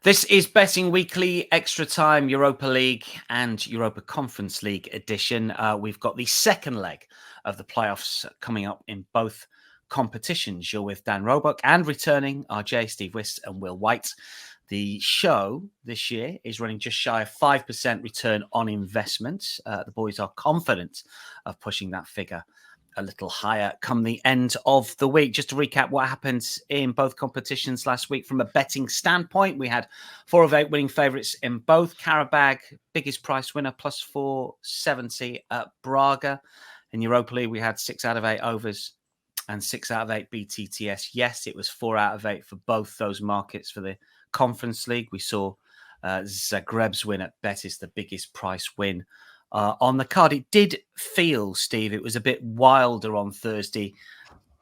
This is Betting Weekly Extra Time Europa League and Europa Conference League edition. We've got the second leg of the playoffs coming up in both competitions. You're with Dan Roebuck and returning RJ, Steve Wyss and Will White. The show this year is running just shy of 5% return on investment. The boys are confident of pushing that figure a little higher come the end of the week. Just to recap what happened in both competitions last week from a betting standpoint, we had 4 of 8 winning favourites in both. Qarabag, biggest price winner, plus 470 at Braga. In Europa League, we had 6 out of 8 overs and 6 out of 8 BTTS. Yes, it was 4 out of 8 for both those markets. For the Conference League, we saw Zagreb's win at Betis, the biggest price win on the card. It did feel, Steve, it was a bit wilder on Thursday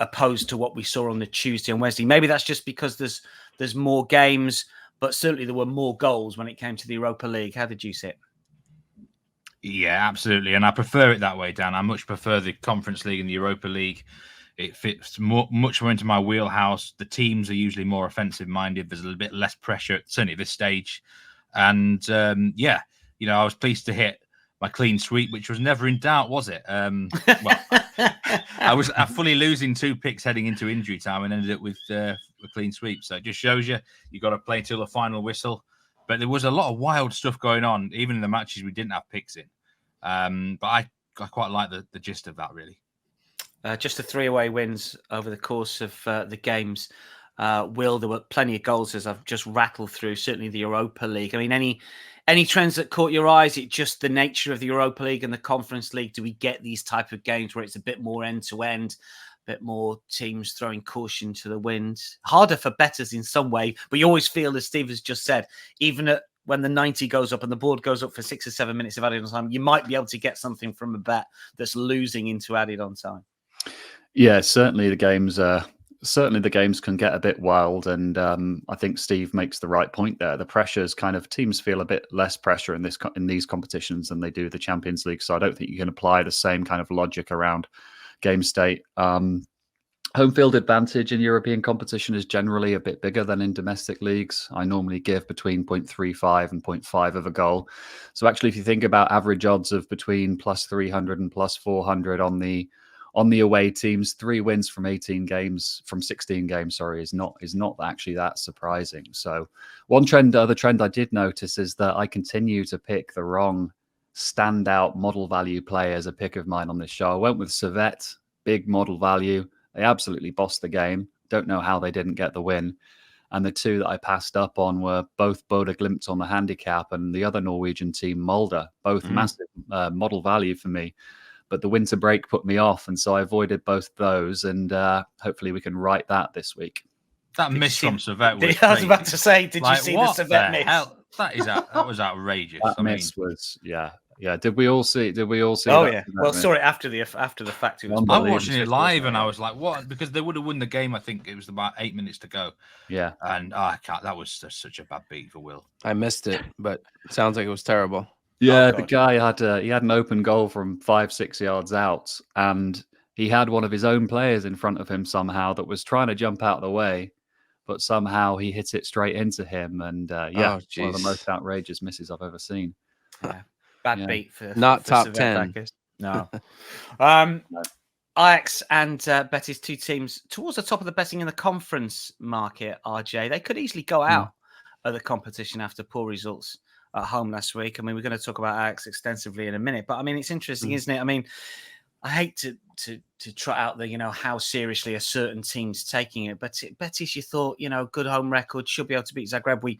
opposed to what we saw on the Tuesday and Wednesday. Maybe that's just because there's more games, but certainly there were more goals when it came to the Europa League. How did you see it? Yeah, absolutely. And I prefer it that way, Dan. I much prefer the Conference League and the Europa League. It fits much more into my wheelhouse. The teams are usually more offensive-minded. There's a little bit less pressure, certainly at this stage. And, I was pleased to hit my clean sweep, which was never in doubt, was it? I was fully losing 2 picks heading into injury time and ended up with a clean sweep. So it just shows you got to play till the final whistle. But there was a lot of wild stuff going on, even in the matches we didn't have picks in. But I quite like the gist of that, really. Just the 3 away wins over the course of the games. Will, there were plenty of goals as I've just rattled through, certainly the Europa League. I mean, any trends that caught your eyes? It just the nature of the Europa League and the Conference League? Do we get these type of games where it's a bit more end-to-end, a bit more teams throwing caution to the wind? Harder for bettors in some way, but you always feel, as Steve has just said, even when the 90 goes up and the board goes up for 6 or 7 minutes of added on time, you might be able to get something from a bet that's losing into added on time. Yeah, certainly the games can get a bit wild, and I think Steve makes the right point there. The pressures teams feel a bit less pressure in these competitions than they do the Champions League. So I don't think you can apply the same kind of logic around game state. Home field advantage in European competition is generally a bit bigger than in domestic leagues. I normally give between 0.35 and 0.5 of a goal. So actually, if you think about average odds of between plus 300 and plus 400 on the away teams, 3 wins from 16 games, is not actually that surprising. So the other trend I did notice is that I continue to pick the wrong standout model value play as a pick of mine on this show. I went with Servette, big model value. They absolutely bossed the game. Don't know how they didn't get the win. And the 2 that I passed up on were both Bodo Glimt on the handicap and the other Norwegian team, Molde, both massive model value for me. But the winter break put me off, and so I avoided both those, and hopefully we can right that this week. That miss from Servette was I was about to say, did you see the Servette miss? That was outrageous. That miss was, yeah. Did we all see? Oh, yeah. Well, sorry, after the fact, it was. I'm watching it live, and I was like, "What?" Because they would have won the game. I think it was about 8 minutes to go. Yeah, and I can't. That was such a bad beat for Will. I missed it, but it sounds like it was terrible. Yeah, the guy had an open goal from 5-6 yards out, and he had one of his own players in front of him somehow that was trying to jump out of the way, but somehow he hit it straight into him. And one of the most outrageous misses I've ever seen. Yeah. Bad beat for not for top Servette 10. Backers. No. Ajax and Betis, 2 teams towards the top of the betting in the conference market. RJ, they could easily go out of the competition after poor results at home last week. I mean, we're going to talk about Ajax extensively in a minute, but I mean, it's interesting, isn't it? I mean, I hate to trot out the, how seriously a certain team's taking it, but Betis, you thought, good home record, should be able to beat Zagreb. We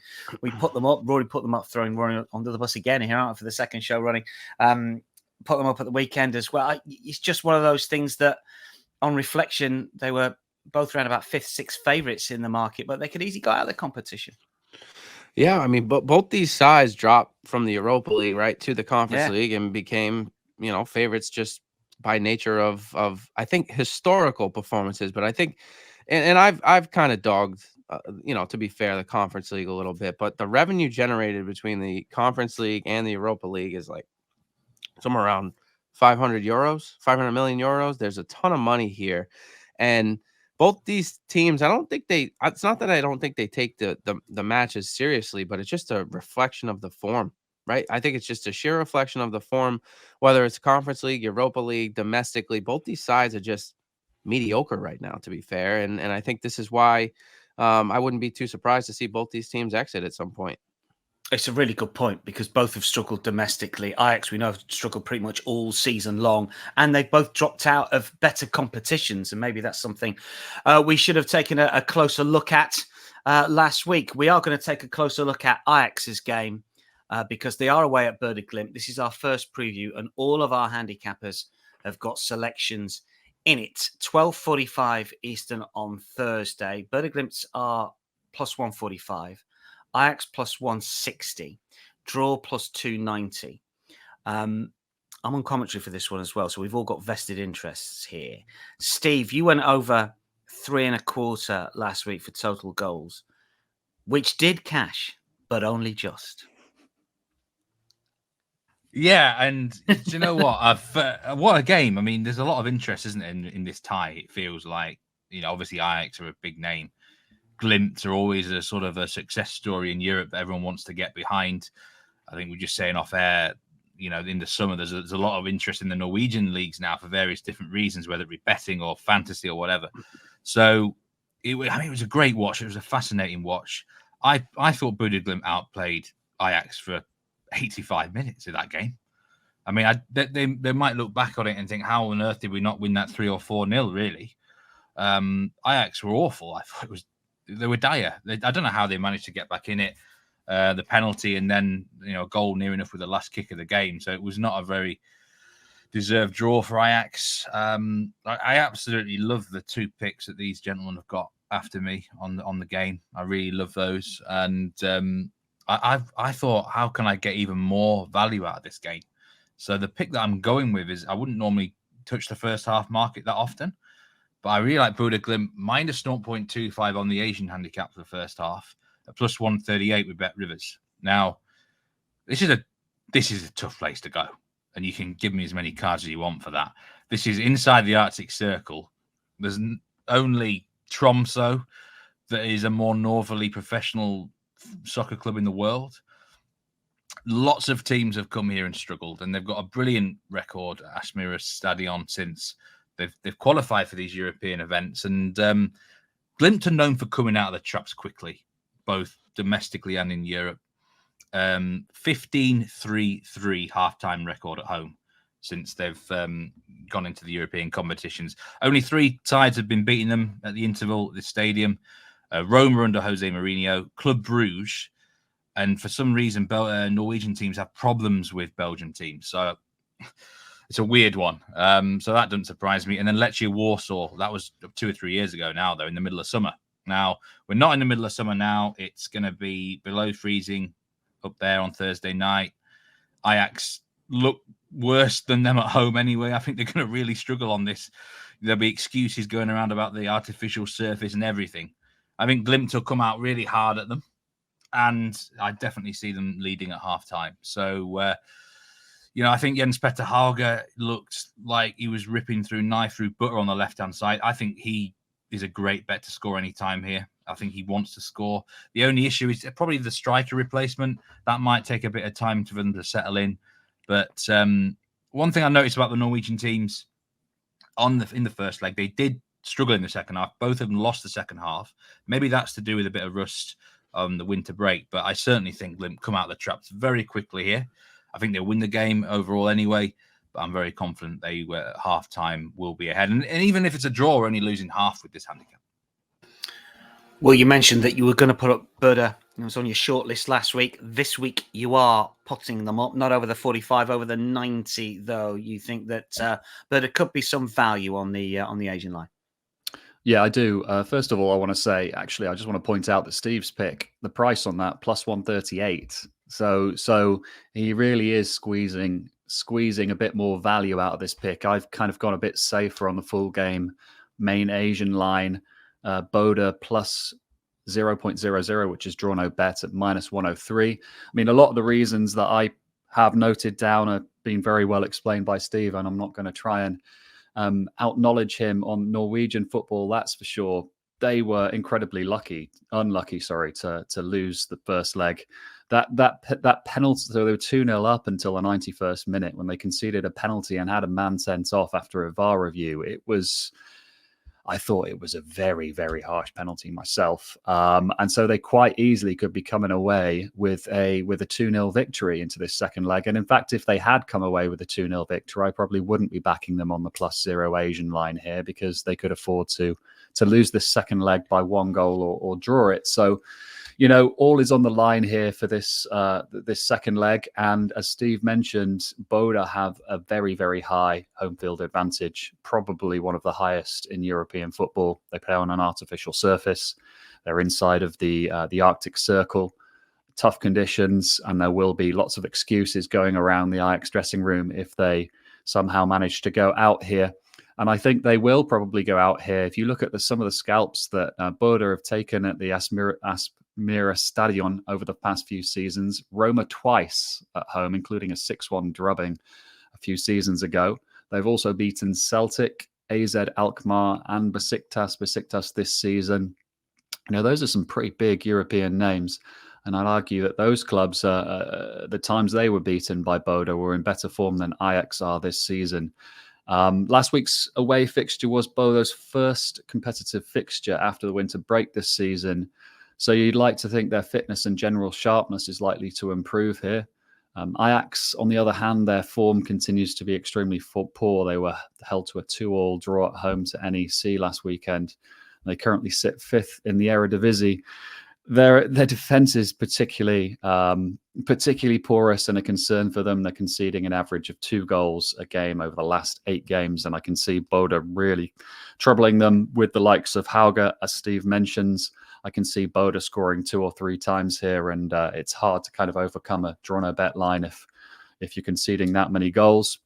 put them up. Rory put them up, throwing Rory under the bus again here, aren't we, for the second show running. Put them up at the weekend as well. It's just one of those things that, on reflection, they were both around about 5th, 6th favourites in the market, but they could easily go out of the competition. Yeah, I mean, but both these sides dropped from the Europa League, right, to the Conference League and became, favorites just by nature of I think historical performances. But I think, and I've kind of dogged, to be fair, the Conference League a little bit, but the revenue generated between the Conference League and the Europa League is like somewhere around 500 million euros. There's a ton of money here, and both these teams, I don't think it's not that I don't think they take the matches seriously, but it's just a reflection of the form, right? I think it's just a sheer reflection of the form, whether it's Conference League, Europa League, domestically. Both these sides are just mediocre right now, to be fair. And I think this is why I wouldn't be too surprised to see both these teams exit at some point. It's a really good point because both have struggled domestically. Ajax, we know, have struggled pretty much all season long, and they've both dropped out of better competitions. And maybe that's something we should have taken a closer look at last week. We are going to take a closer look at Ajax's game because they are away at Bodo Glimt. This is our first preview, and all of our handicappers have got selections in it. 12:45 Eastern on Thursday. Bodo Glimts are plus 145. Ajax plus 160, draw plus 290. I'm on commentary for this one as well, so we've all got vested interests here. Steve, you went over 3.25 last week for total goals, which did cash, but only just. Yeah, and do you know what? What a game! I mean, there's a lot of interest, isn't it, in this tie? It feels like, obviously Ajax are a big name. Glimt are always a sort of a success story in Europe that everyone wants to get behind. I think we're just saying off air, in the summer, there's a lot of interest in the Norwegian leagues now for various different reasons, whether it be betting or fantasy or whatever. So it was a great watch. It was a fascinating watch. I thought Bodo Glimt outplayed Ajax for 85 minutes of that game. I mean, they might look back on it and think, how on earth did we not win that 3 or 4-0, really? Ajax were awful. I thought they were dire. I don't know how they managed to get back in it. The penalty and then a goal near enough with the last kick of the game. So it was not a very deserved draw for Ajax. I absolutely love the 2 picks that these gentlemen have got after me on the game. I really love those. And I thought, how can I get even more value out of this game? So the pick that I'm going with is, I wouldn't normally touch the first half market that often, but I really like Bodo Glimt minus 0.25 on the Asian handicap for the first half, at plus 138 with Bet Rivers. Now, this is a tough place to go, and you can give me as many cards as you want for that. This is inside the Arctic Circle. There's only Tromsø that is a more northerly professional soccer club in the world. Lots of teams have come here and struggled, and they've got a brilliant record at Aspmyra Stadion since they've qualified for these European events. And Glimt are known for coming out of the traps quickly, both domestically and in Europe. 15-3-3 halftime record at home since they've gone into the European competitions. Only 3 sides have been beating them at the interval at this stadium. Roma under Jose Mourinho, Club Bruges, and for some reason, Norwegian teams have problems with Belgian teams. So it's a weird one. So that doesn't surprise me. And then Lecce Warsaw, that was 2 or 3 years ago now, though, in the middle of summer. Now, we're not in the middle of summer now. It's going to be below freezing up there on Thursday night. Ajax look worse than them at home anyway. I think they're going to really struggle on this. There'll be excuses going around about the artificial surface and everything. I think Glimt will come out really hard at them, and I definitely see them leading at halftime. So, I think Jens Petter Hauge looked like he was ripping through knife through butter on the left-hand side. I think he is a great bet to score any time here. I think he wants to score. The only issue is probably the striker replacement. That might take a bit of time for them to settle in. But one thing I noticed about the Norwegian teams in the first leg, they did struggle in the second half. Both of them lost the second half. Maybe that's to do with a bit of rust on the winter break. But I certainly think Glimt come out of the traps very quickly here. I think they'll win the game overall anyway. But I'm very confident they at half-time will be ahead. And even if it's a draw, we're only losing half with this handicap. Well, you mentioned that you were going to put up Bodo. It was on your shortlist last week. This week, you are potting them up, not over the 45, over the 90, though. You think that Bodo could be some value on the Asian line? Yeah, I do. First of all, I want to say, actually, I just want to point out that Steve's pick, the price on that, plus 138. So he really is squeezing a bit more value out of this pick. I've kind of gone a bit safer on the full game main Asian line. Bodo plus 0.00, which is draw no bet at minus 103. I mean, a lot of the reasons that I have noted down are being very well explained by Steve, and I'm not going to try and outknowledge him on Norwegian football, that's for sure. They were incredibly unlucky, to lose the first leg. That penalty, so they were 2-0 up until the 91st minute when they conceded a penalty and had a man sent off after a VAR review. I thought it was a very, very harsh penalty myself. And so they quite easily could be coming away with a 2-0 victory into this second leg. And in fact, if they had come away with a 2-0 victory, I probably wouldn't be backing them on the +0 Asian line here, because they could afford to lose this second leg by 1 goal or draw it. So, all is on the line here for this second leg. And as Steve mentioned, Bodo have a very, very high home field advantage, probably one of the highest in European football. They play on an artificial surface. They're inside of the Arctic Circle, tough conditions, and there will be lots of excuses going around the Ajax dressing room if they somehow manage to go out here. And I think they will probably go out here. If you look at some of the scalps that Bodo have taken at the Asmira Stadion over the past few seasons, Roma twice at home, including a 6-1 drubbing a few seasons ago. They've also beaten Celtic, AZ Alkmaar, and Besiktas this season. Those are some pretty big European names. And I'd argue that those clubs, the times they were beaten by Bodo, were in better form than Ajax are this season. Last week's away fixture was Bodo's first competitive fixture after the winter break this season. So you'd like to think their fitness and general sharpness is likely to improve here. Ajax, on the other hand, their form continues to be extremely poor. They were held to a 2-2 draw at home to NEC last weekend. They currently sit 5th in the Eredivisie. Their defense is particularly porous and a concern for them. They're conceding an average of 2 goals a game over the last 8 games, and I can see Bodo really troubling them with the likes of Hauge, as Steve mentions. I can see Bodo scoring 2 or 3 times here, and it's hard to kind of overcome a draw no bet line if you're conceding that many goals.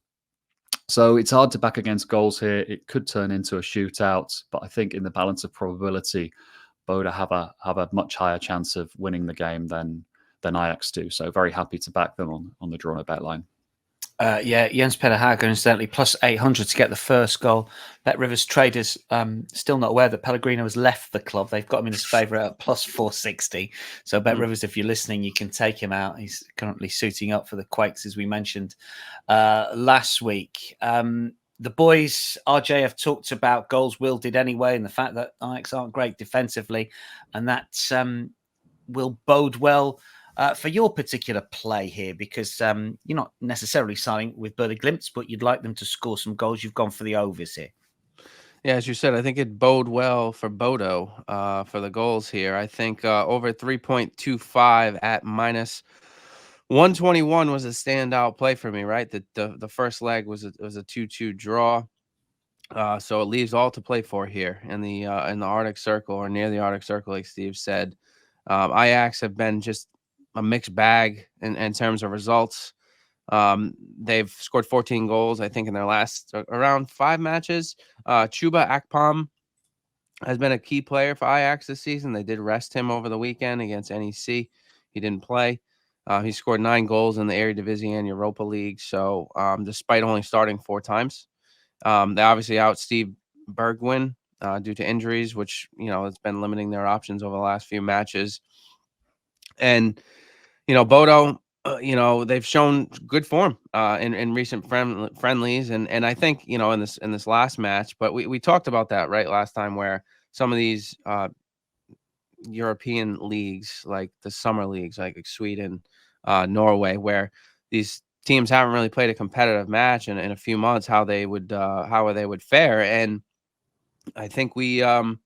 So it's hard to back against goals here. It could turn into a shootout, but I think in the balance of probability, Bodo have a much higher chance of winning the game than Ajax do. So very happy to back them on the draw no bet line. Jens Petter Hauge, incidentally, +800 to get the first goal. Bet Rivers traders still not aware that Pellegrino has left the club. They've got him in his favourite at +460. So Bet Rivers, if you're listening, you can take him out. He's currently suiting up for the Quakes, as we mentioned last week. The boys, RJ, have talked about goals wielded anyway, and the fact that Ajax aren't great defensively, and that will bode well for your particular play here, because you're not necessarily signing with Bodo Glimt, but you'd like them to score some goals. You've gone for the overs here. Yeah, as you said, I think it bode well for Bodo for the goals here. I think over 3.25 at -121 was a standout play for me, right? The first leg was a 2-2 draw. So it leaves all to play for here in the Arctic Circle, or near the Arctic Circle, like Steve said. Ajax have been just a mixed bag in terms of results. They've scored 14 goals, I think, in their last around 5 matches. Chuba Akpom has been a key player for Ajax this season. They did rest him over the weekend against NEC. He didn't play. He scored 9 goals in the Eredivisie and Europa League. So despite only starting 4 times, they obviously out Steve Bergwijn due to injuries, which, it's been limiting their options over the last few matches. And, Bodo, they've shown good form in recent friendlies. And I think, in this last match, but we talked about that, right, last time, where some of these European leagues, like the summer leagues, like Sweden, Norway, where these teams haven't really played a competitive match in a few months, how they would fare. And I think we all,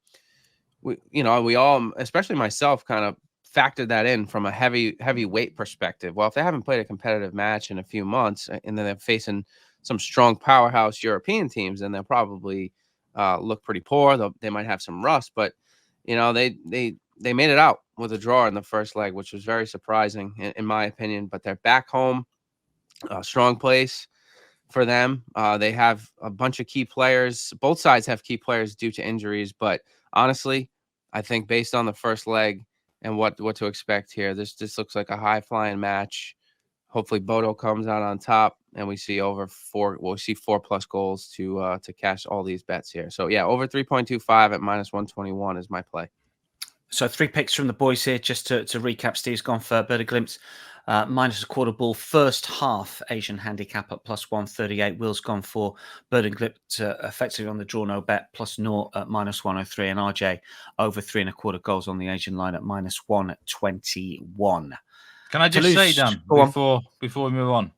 especially myself, kind of factored that in from a heavy weight perspective. Well, if they haven't played a competitive match in a few months, and then they're facing some strong powerhouse European teams, then they'll probably look pretty poor. They might have some rust, but they made it out with a draw in the first leg, which was very surprising in my opinion. But they're back home, a strong place for them. They have a bunch of key players. Both sides have key players due to injuries, but honestly, I think based on the first leg and what to expect here, this looks like a high flying match. hopefully Bodo comes out on top, and we see over 4. We'll see 4+ goals to cash all these bets here. So yeah, over 3.25 at -121 is my play. So 3 picks from the boys here. Just to recap, Steve's gone for Bodo Glimt -1/4 ball first half Asian handicap at +138. Will's gone for Bodo Glimt effectively on the draw no bet +0 at -103, and RJ over 3.25 goals on the Asian line at -121. Can I just Toulouse, say, Dan, go on. before we move on,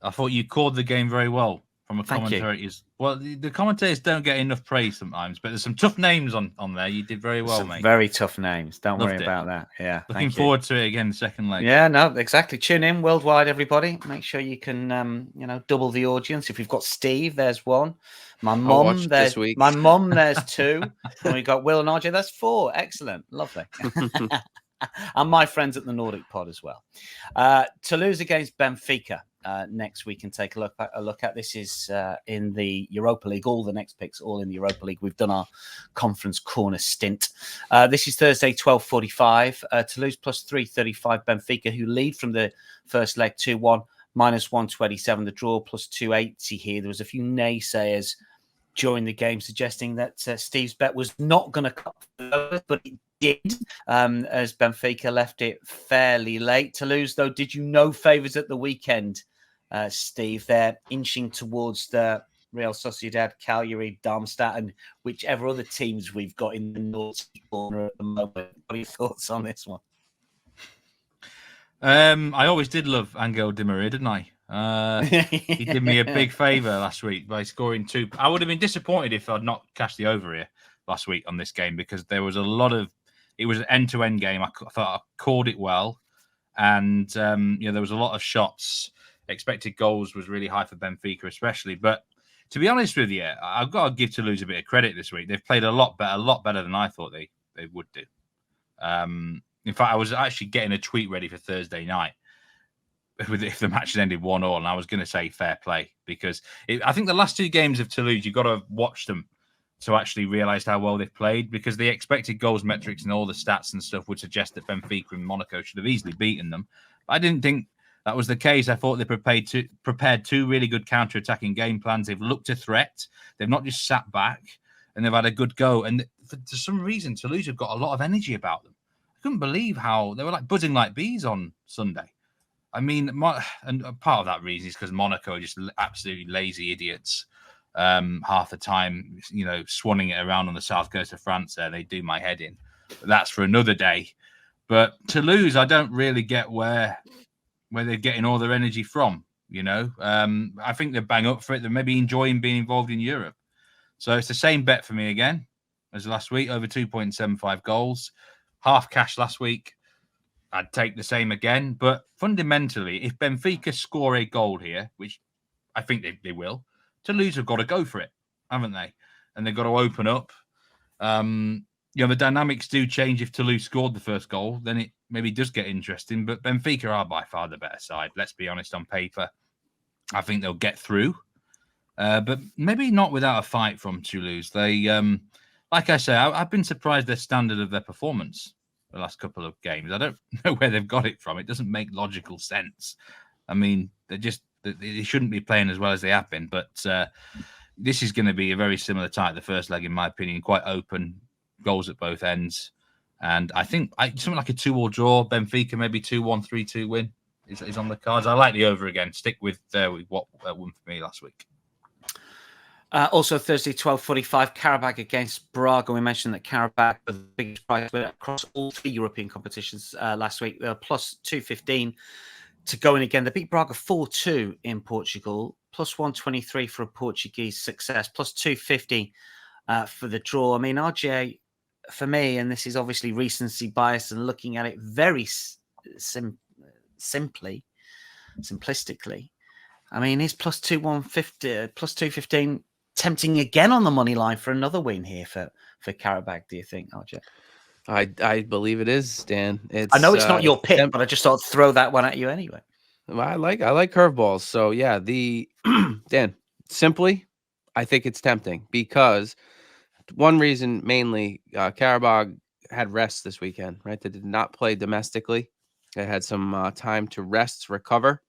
I thought you called the game very well from a Thank you. commentator. Well, the commentators don't get enough praise sometimes, but there's some tough names on there. You did very well, Some mate. very tough names. Don't Loved worry it. about that. Yeah. Looking thank you. forward to it again, second leg. Yeah, no, exactly. Tune in worldwide, everybody. Make sure you can, double the audience. If we've got Steve, there's one. My mum, there's 2, and we've got Will and RJ. That's 4. Excellent, lovely. And my friends at the Nordic Pod as well. Toulouse against Benfica next week, and take a look at. This is in the Europa League. All the next picks, all in the Europa League. We've done our conference corner stint. This is Thursday, 12:45. Toulouse +335. Benfica, who lead from the first leg 2-1, -127. The draw +280 here. There was a few naysayers during the game suggesting that Steve's bet was not going to cut, but it did, as Benfica left it fairly late. Toulouse, though, did you know favours at the weekend, Steve? They're inching towards the Real Sociedad, Cagliari, Darmstadt, and whichever other teams we've got in the north corner at the moment. What are your thoughts on this one? I always did love Angel Di Maria, didn't I? He did me a big favour last week by scoring 2. I would have been disappointed if I'd not cashed the over here last week on this game, because there was a lot of, it was an end-to-end game. I thought I called it well, and there was a lot of shots. Expected goals was really high for Benfica, especially. But to be honest with you, I've got to give Toulouse a bit of credit this week. They've played a lot better than I thought they would do. In fact, I was actually getting a tweet ready for Thursday night if the match had ended 1-1, and I was going to say fair play, because I think the last 2 games of Toulouse, you've got to watch them to actually realise how well they've played, because the expected goals metrics and all the stats and stuff would suggest that Benfica and Monaco should have easily beaten them. But I didn't think that was the case. I thought they prepared 2 really good counter-attacking game plans. They've looked a threat. They've not just sat back, and they've had a good go. And for some reason, Toulouse have got a lot of energy about them. I couldn't believe how they were like buzzing like bees on Sunday. I mean, and part of that reason is because Monaco are just absolutely lazy idiots. Half the time, swanning it around on the south coast of France there. They do my head in. But that's for another day. But Toulouse, I don't really get where they're getting all their energy from, I think they're bang up for it. They're maybe enjoying being involved in Europe. So it's the same bet for me again as last week, over 2.75 goals. Half cash last week. I'd take the same again. But fundamentally, if Benfica score a goal here, which I think they will, Toulouse have got to go for it, haven't they? And they've got to open up. The dynamics do change if Toulouse scored the first goal. Then it maybe does get interesting. But Benfica are by far the better side. Let's be honest, on paper. I think they'll get through. But maybe not without a fight from Toulouse. They, like I say, I've been surprised their standard of their performance the last couple of games. I don't know where they've got it from. It doesn't make logical sense. I mean, they shouldn't be playing as well as they have been. But this is going to be a very similar tie to the first leg, in my opinion. Quite open, goals at both ends. And I think something like a 2-2 draw, Benfica maybe 2-1, 3-2 win is on the cards. I like the over again. Stick with what won for me last week. Also Thursday, 12:45, Qarabag against Braga. We mentioned that Qarabag was the biggest prize winner across all 3 European competitions last week. They're plus 215 to go in again. They beat Braga 4-2 in Portugal, plus 123 for a Portuguese success, plus 250 for the draw. I mean, RJ, for me, and this is obviously recency bias and looking at it very simplistically, I mean, is plus 215 tempting again on the money line for another win here for Qarabag, do you think, RJ? I believe it is, Dan. I know it's not your pick, but I just thought I'd throw that one at you anyway. Well, I like curveballs. So yeah, Dan, simply, I think it's tempting because one reason mainly, Qarabag had rest this weekend, right? They did not play domestically. They had some time to rest, recover.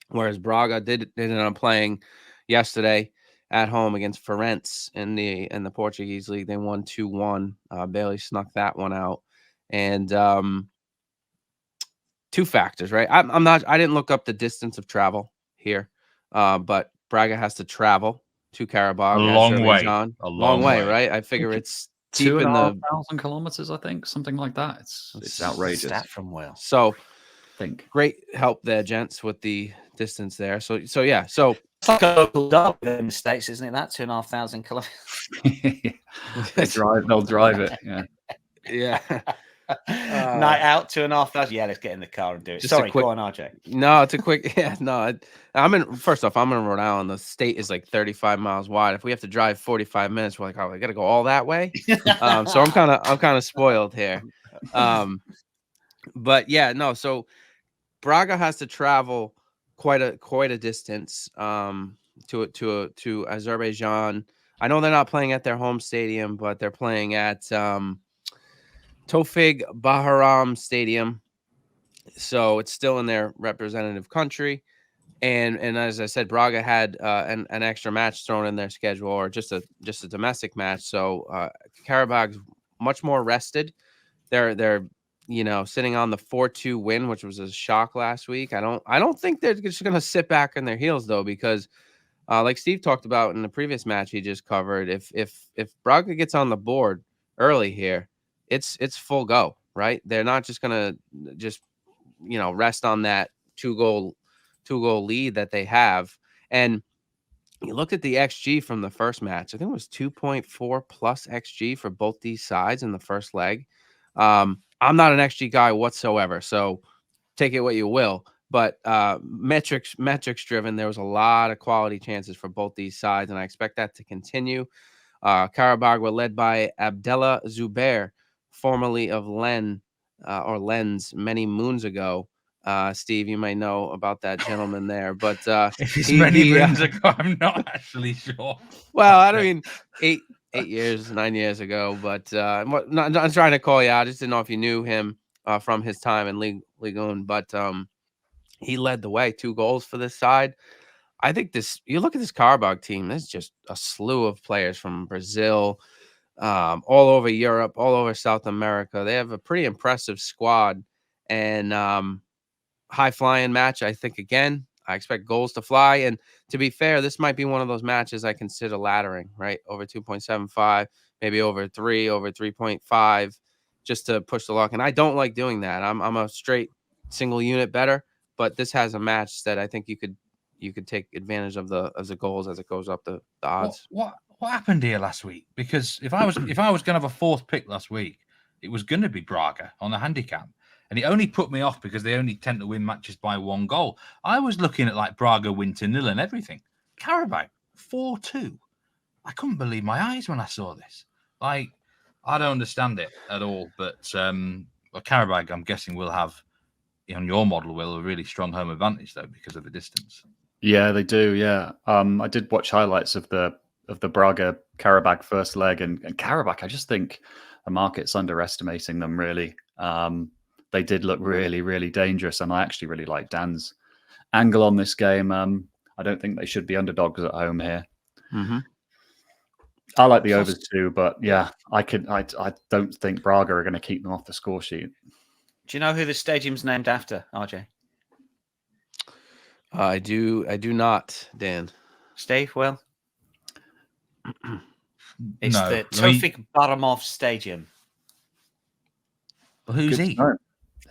whereas Braga did end up playing yesterday at home against Ferenc in the Portuguese league. They won 2-1. Bailey snuck that one out. And two factors, right? I didn't look up the distance of travel here, but Braga has to travel to Qarabag, A long way. Azerbaijan. A long way, right? I figure it's deep in the 2,500 kilometers, I think, something like that. It's outrageous. Stat from Will. So I think. great help there, gents, with the distance there. So yeah. So It's like a local dog in the States, isn't it? That 2,500 kilometers. They'll drive it. Yeah. yeah. Night out, 2,500. Yeah, let's get in the car and do it. Sorry, go on, RJ. No, it's a quick. Yeah, no. First off, I'm in Rhode Island. The state is like 35 miles wide. If we have to drive 45 minutes, we're like, oh, I got to go all that way. So I'm kind of spoiled here. But yeah, no. So Braga has to travel quite a distance to Azerbaijan. I know they're not playing at their home stadium, but they're playing at Tofig Bahram Stadium. So it's still in their representative country. And as I said, Braga had an extra match thrown in their schedule, or just a domestic match. So Qarabag's much more rested. They're sitting on the 4-2 win, which was a shock last week. I don't think they're just going to sit back on their heels though, because like Steve talked about in the previous match he just covered, if Braga gets on the board early here, it's full go, right? They're not just going to just rest on that two goal lead that they have. And you looked at the XG from the first match. I think it was 2.4 plus XG for both these sides in the first leg. I'm not an XG guy whatsoever, so take it what you will. But metrics driven, there was a lot of quality chances for both these sides, and I expect that to continue. Qarabag were led by Abdella Zubair, formerly of Lens many moons ago. Steve, you might know about that gentleman there, but if it's many moons ago, I'm not actually sure. Well, I mean, 9 years ago, but not trying to call you out. I just didn't know if you knew him from his time in Ligue 1, but he led the way, 2 goals for this side. I think you look at this Qarabag team, there's just a slew of players from Brazil, all over Europe, all over South America. They have a pretty impressive squad, and high flying match. I think, again, I expect goals to fly. And to be fair, this might be one of those matches I consider laddering, right? Over 2.75, maybe over 3, over 3.5, just to push the luck. And I don't like doing that. I'm a straight single unit better, but this has a match that I think you could take advantage of the goals as it goes up the odds. What happened here last week? Because if I was going to have a fourth pick last week, it was going to be Braga on the handicap. And it only put me off because they only tend to win matches by 1 goal. I was looking at like Braga win 2-0 and everything. Qarabag 4-2. I couldn't believe my eyes when I saw this. Like, I don't understand it at all. But Qarabag, I'm guessing, will have, on your model, will a really strong home advantage though because of the distance. Yeah, they do. Yeah, I did watch highlights of the Braga Qarabag first leg, and Qarabag, I just think the market's underestimating them really. They did look really, really dangerous, and I actually really like Dan's angle on this game. I don't think they should be underdogs at home here. Mm-hmm. I like the overs too, but yeah, I don't think Braga are going to keep them off the score sheet. Do you know who the stadium's named after, RJ? I do not, Dan. Steve, Will? It's No, the Tofik Baramov Stadium. Well, who's he?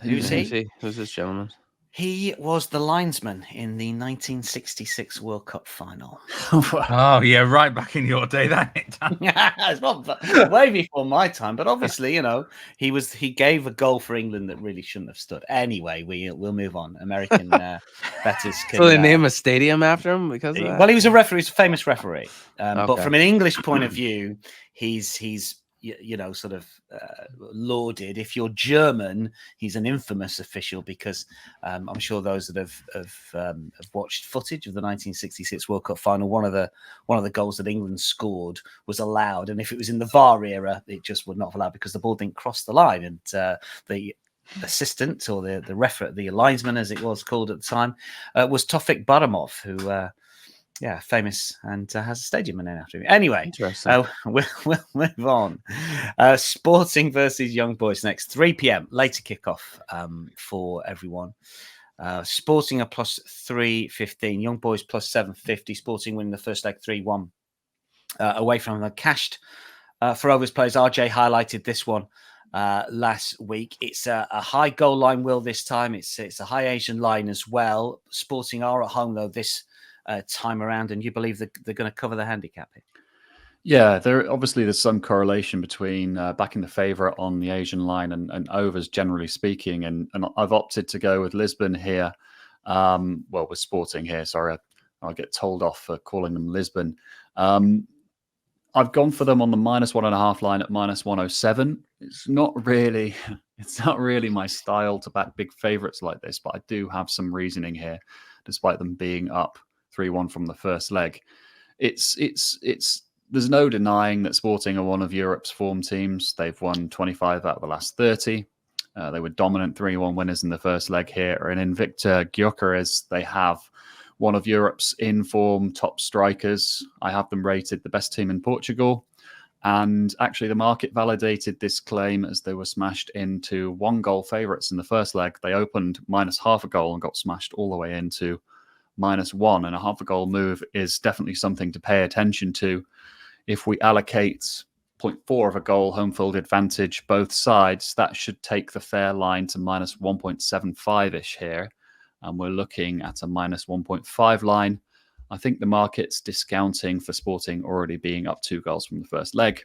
Who's he? Who's this gentleman? He was the linesman in the 1966 World Cup final. Oh, yeah, right back in your day, that It's not way before my time, but obviously, he gave a goal for England that really shouldn't have stood. Anyway, we'll move on. American bettors can. So they name a stadium after him because of that? Well, he was a referee, he's a famous referee. Okay. But from an English point of view, he's sort of lauded. If you're German, he's an infamous official because I'm sure those that have watched footage of the 1966 World Cup final, one of the goals that England scored was allowed, and if it was in the VAR era, it just would not have allowed because the ball didn't cross the line, and the assistant, or the linesman, as it was called at the time, was Tofik Baramov, who famous and has a stadium named after him. Anyway, we'll move on. Sporting versus Young Boys next, 3 p.m. later kickoff for everyone. Sporting are plus 315, Young Boys plus 750. Sporting winning the first leg 3-1 away from the cashed for overs players. RJ highlighted this one last week. It's a high goal line, Will, this time. It's a high Asian line as well. Sporting are at home, though, this time around, and you believe that they're going to cover the handicap here? Yeah, there's some correlation between backing the favourite on the Asian line and overs, generally speaking. And I've opted to go with Lisbon here. With Sporting here. Sorry, I'll get told off for calling them Lisbon. I've gone for them on the -1.5 line at -107. It's not really my style to back big favourites like this, but I do have some reasoning here, despite them being up 3-1 from the first leg. There's no denying that Sporting are one of Europe's form teams. They've won 25 out of the last 30. They were dominant 3-1 winners in the first leg here. And in Victor Gyökeres, they have one of Europe's in-form top strikers. I have them rated the best team in Portugal. And actually, the market validated this claim as they were smashed into 1-goal favourites in the first leg. They opened -0.5 a goal and got smashed all the way into -1. And a half a goal move is definitely something to pay attention to. If we allocate 0.4 of a goal home field advantage both sides, that should take the fair line to -1.75-ish here. And we're looking at a -1.5 line. I think the market's discounting for Sporting already being up 2 goals from the first leg.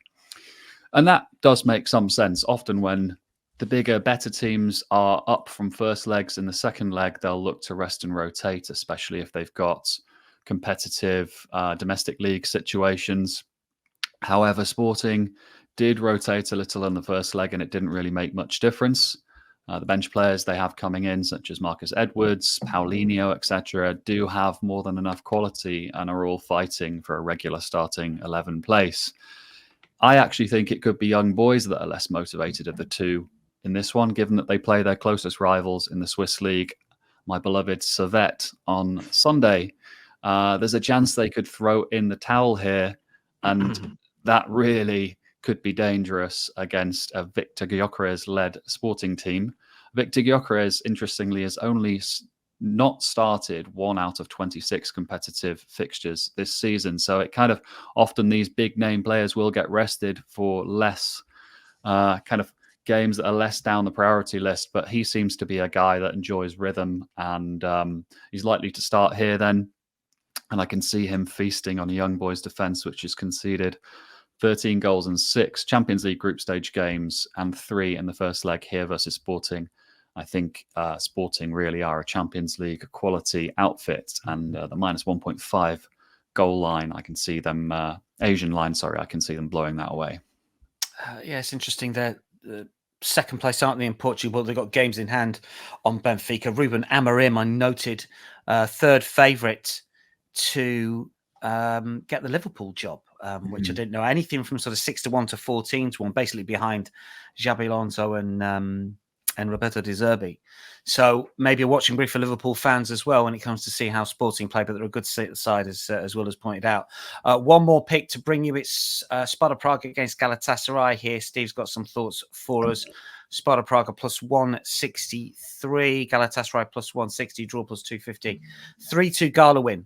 And that does make some sense. Often when the bigger, better teams are up from first legs in the second leg, they'll look to rest and rotate, especially if they've got competitive domestic league situations. However, Sporting did rotate a little in the first leg, and it didn't really make much difference. The bench players they have coming in, such as Marcus Edwards, Paulinho, etc., do have more than enough quality and are all fighting for a regular starting 11 place. I actually think it could be Young Boys that are less motivated of the two in this one, given that they play their closest rivals in the Swiss League, my beloved Servette, on Sunday. There's a chance they could throw in the towel here, and that really could be dangerous against a Victor Gyökeres-led Sporting team. Victor Gyökeres, interestingly, has only not started 1 out of 26 competitive fixtures this season. So it kind of often these big name players will get rested for less kind of games that are less down the priority list. But he seems to be a guy that enjoys rhythm, and he's likely to start here then. And I can see him feasting on a Young Boys defence, which is conceded 13 goals in 6 Champions League group stage games and 3 in the first leg here versus Sporting. I think Sporting really are a Champions League quality outfit, and the -1.5 goal line, I can see them, Asian line, sorry, I can see them blowing that away. Yeah, it's interesting that second place, aren't they, in Portugal? They've got games in hand on Benfica. Ruben Amorim, I noted, third favourite to get the Liverpool job, which I didn't know anything from sort of 6-1 to 14-1, basically behind Xabi Alonso and Roberto De Zerbi. So maybe a watching brief for Liverpool fans as well when it comes to see how Sporting play, but they're a good side, as Will has pointed out. One more pick to bring you. It's Sparta Prague against Galatasaray here. Steve's got some thoughts for us. Sparta Prague plus 163, Galatasaray plus 160, draw plus 250. 3-2 Gala win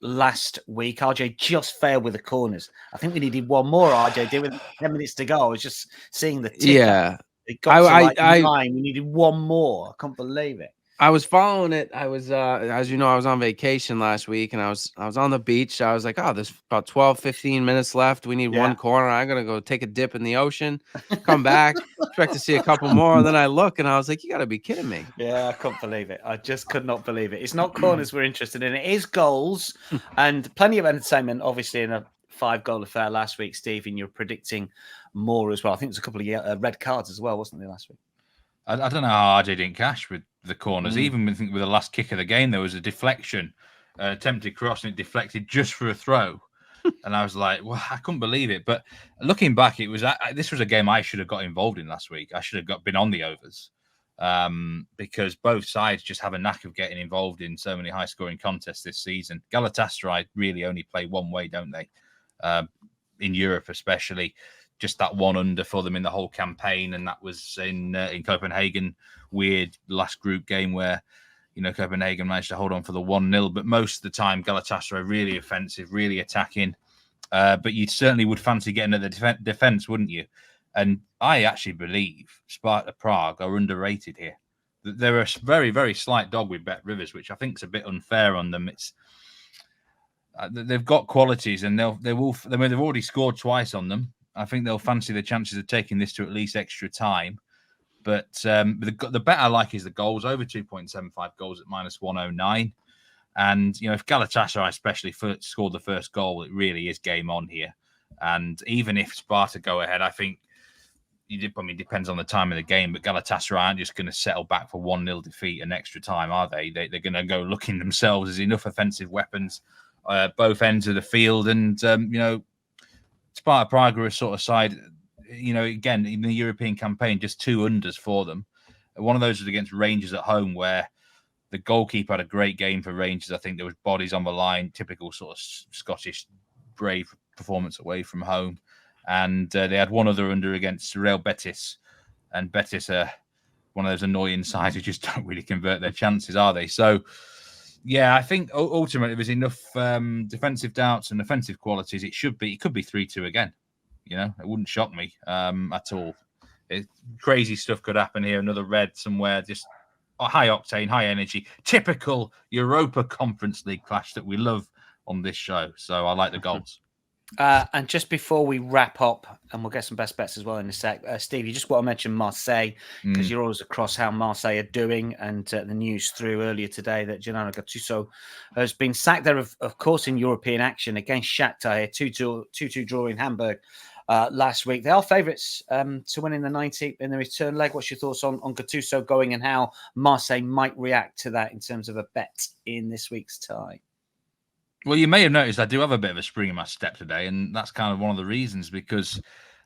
last week. RJ just failed with the corners. I think we needed one more, RJ did, with 10 minutes to go. I was just seeing the ticker. Yeah. It got to 9. We needed one more. I can't believe it. I was following it. I was, as you know, I was on vacation last week, and I was on the beach. I was like, oh, there's about 12, 15 minutes left. We need one corner. I'm going to go take a dip in the ocean, come back, expect to see a couple more. And then I look, and I was like, you got to be kidding me. Yeah, I couldn't believe it. I just could not believe it. It's not corners we're interested in. It is goals and plenty of entertainment, obviously, in a 5-goal affair last week, Steve, and you're predicting more as well. I think there's a couple of red cards as well, wasn't there, last week? I don't know how RJ didn't cash with the corners. Even with the last kick of the game, there was a deflection, attempted cross, and it deflected just for a throw. And I was like, well, I couldn't believe it. But looking back, it was this was a game I should have got involved in last week. I should have been on the overs because both sides just have a knack of getting involved in so many high-scoring contests this season. Galatasaray really only play one way, don't they? In Europe, especially, just that one under for them in the whole campaign, and that was in Copenhagen. Weird last group game where Copenhagen managed to hold on for the 1-0, but most of the time Galatasaray really offensive, really attacking. But you certainly would fancy getting at the defense, wouldn't you? And I actually believe Sparta Prague are underrated here. They're a very, very slight dog with Bet Rivers, which I think is a bit unfair on them. It's they've got qualities, and they've already scored twice on them. I think they'll fancy the chances of taking this to at least extra time. But the bet I like is the goals, over 2.75 goals at -109. And, if Galatasaray especially scored the first goal, it really is game on here. And even if Sparta go ahead, I think, it depends on the time of the game, but Galatasaray aren't just going to settle back for 1-0 defeat in extra time, are they? They're going to go looking themselves. There's enough offensive weapons, both ends of the field. And, Sparta Prague are a sort of side, again, in the European campaign, just 2 unders for them. One of those was against Rangers at home, where the goalkeeper had a great game for Rangers. I think there was bodies on the line, typical sort of Scottish brave performance away from home. And they had one other under against Real Betis. And Betis are one of those annoying sides who just don't really convert their chances, are they? So, yeah, I think ultimately there's enough defensive doubts and offensive qualities. It could be 3-2 again. It wouldn't shock me at all. Crazy stuff could happen here. Another red somewhere, just high octane, high energy, typical Europa Conference League clash that we love on this show. So I like the goals. And just before we wrap up, and we'll get some best bets as well in a sec, Steve, you just want to mention Marseille, because you're always across how Marseille are doing, and the news through earlier today that Gennaro Gattuso has been sacked there, of course, in European action against Shakhtar here, 2-2 draw in Hamburg last week. They are favourites to win in the 90th in the return leg. What's your thoughts on Gattuso going, and how Marseille might react to that in terms of a bet in this week's tie? Well, you may have noticed I do have a bit of a spring in my step today, and that's kind of one of the reasons, because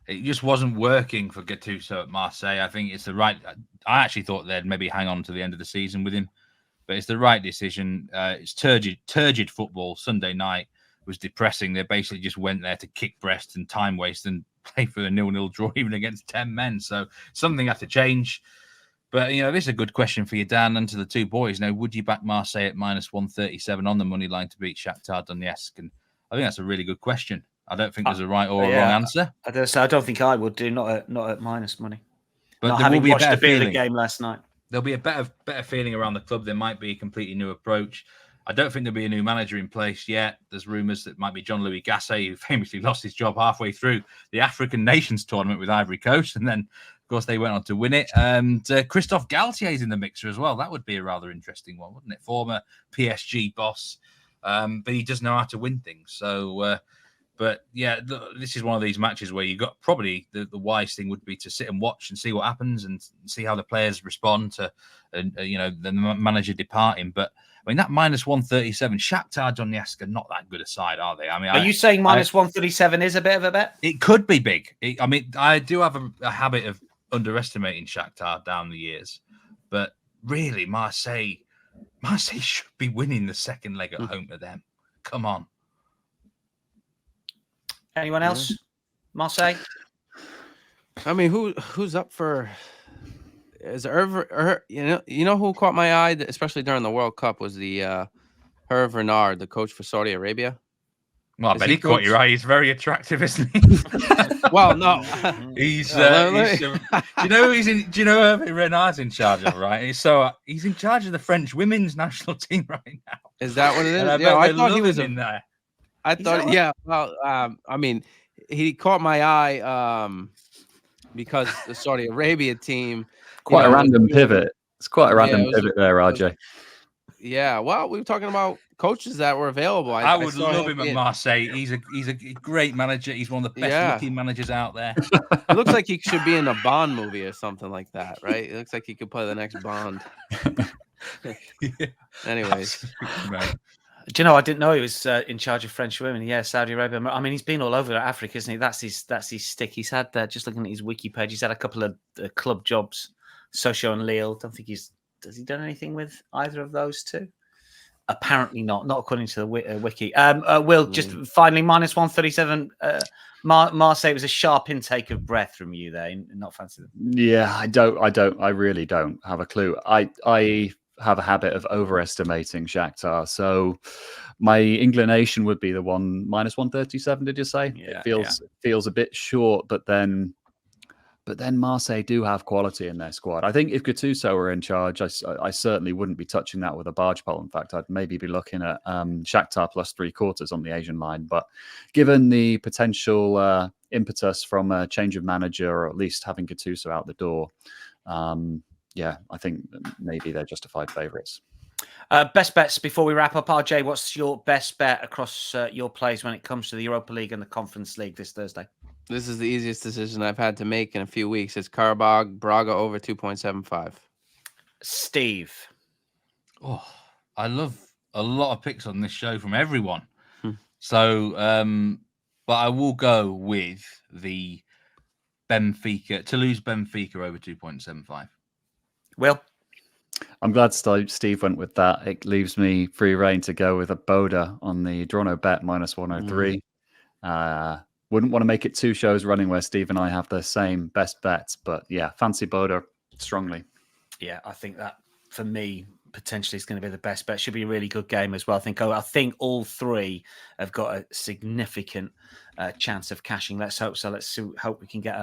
it just wasn't working for Gattuso at Marseille. I think it's the right... I actually thought they'd maybe hang on to the end of the season with him, but it's the right decision. It's turgid football. Sunday night was depressing. They basically just went there to kick breast and time waste and play for a 0-0 draw, even against 10 men. So something had to change. But, this is a good question for you, Dan, and to the two boys. Now, would you back Marseille at -137 on the money line to beat Shakhtar Donetsk? And I think that's a really good question. I don't think there's a right or a wrong answer. I don't think I would do, not at minus money. But not there having will be watched a a bit of better the game last night. There'll be a better feeling around the club. There might be a completely new approach. I don't think there'll be a new manager in place yet. There's rumours that it might be Jean-Louis Gasset, who famously lost his job halfway through the African Nations tournament with Ivory Coast, and then, of course, they went on to win it. And Christophe Galtier is in the mixer as well. That would be a rather interesting one, wouldn't it? Former PSG boss, but he does know how to win things. So, but yeah, this is one of these matches where you got probably the wise thing would be to sit and watch and see what happens and see how the players respond to, the manager departing. But I mean, that -137, Shakhtar Donetsk are not that good a side, are they? I mean, are you saying -137 is a bit of a bet? It could be big. I do have a habit of underestimating Shakhtar down the years, but really, Marseille should be winning the second leg at home to them. Come on. Anyone else? Marseille? I mean, who's up for? Is you know who caught my eye, especially during the World Cup, was the Hervé Renard, the coach for Saudi Arabia. Well, I bet he caught your eye. He's very attractive, isn't he? Well, no, do you know Hervé Renard's in charge of, right? He's in charge of the French women's national team right now. Is that what it is? Yeah, I thought he was in there. I thought, yeah. Well, I mean, he caught my eye because the Saudi Arabia team. Quite a random pivot. It's quite a random pivot there, RJ. Yeah, well, we were talking about coaches that were available. I would love him at Marseille. He's a great manager. He's one of the best looking managers out there. It looks like he should be in a Bond movie or something like that, right? It looks like he could play the next Bond. Anyways, right. Do you know? I didn't know he was in charge of French women. Yeah, Saudi Arabia. I mean, he's been all over Africa, isn't he? That's his stick. He's had just looking at his wiki page. He's had a couple of club jobs, Sochaux and Lille. Don't think has he done anything with either of those two? Apparently not according to the wiki. Will, just finally, minus 137. Marseille was a sharp intake of breath from you there. Not fancy them. Yeah, I really don't have a clue. I have a habit of overestimating Shakhtar. So my inclination would be the one minus 137. Did you say? Yeah, it feels a bit short, but then Marseille do have quality in their squad. I think if Gattuso were in charge, I certainly wouldn't be touching that with a barge pole. In fact, I'd maybe be looking at Shakhtar plus 3/4 on the Asian line. But given the potential impetus from a change of manager, or at least having Gattuso out the door, I think maybe they're justified favourites. Best bets before we wrap up. RJ, what's your best bet across your plays when it comes to the Europa League and the Conference League this Thursday? This is the easiest decision I've had to make in a few weeks. It's Qarabag, Braga over 2.75. Steve. Oh, I love a lot of picks on this show from everyone. So, but I will go with the Toulouse Benfica over 2.75. Will? I'm glad Steve went with that. It leaves me free reign to go with a Bodo on the draw no bet minus 103. Wouldn't want to make it 2 shows running where Steve and I have the same best bets, but yeah, fancy Bodo strongly. Yeah, I think that for me potentially is going to be the best bet. Should be a really good game as well. I think all 3 have got a significant chance of cashing. Let's hope so. Hope we can get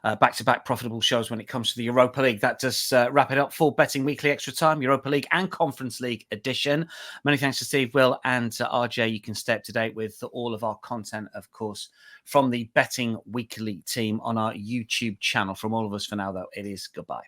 a back-to-back profitable shows when it comes to the Europa League. That does wrap it up for Betting Weekly Extra Time, Europa League and Conference League edition. Many thanks to Steve, Will, and RJ. You can stay up to date with all of our content, of course, from the Betting Weekly team on our YouTube channel. From all of us for now, though, it is goodbye.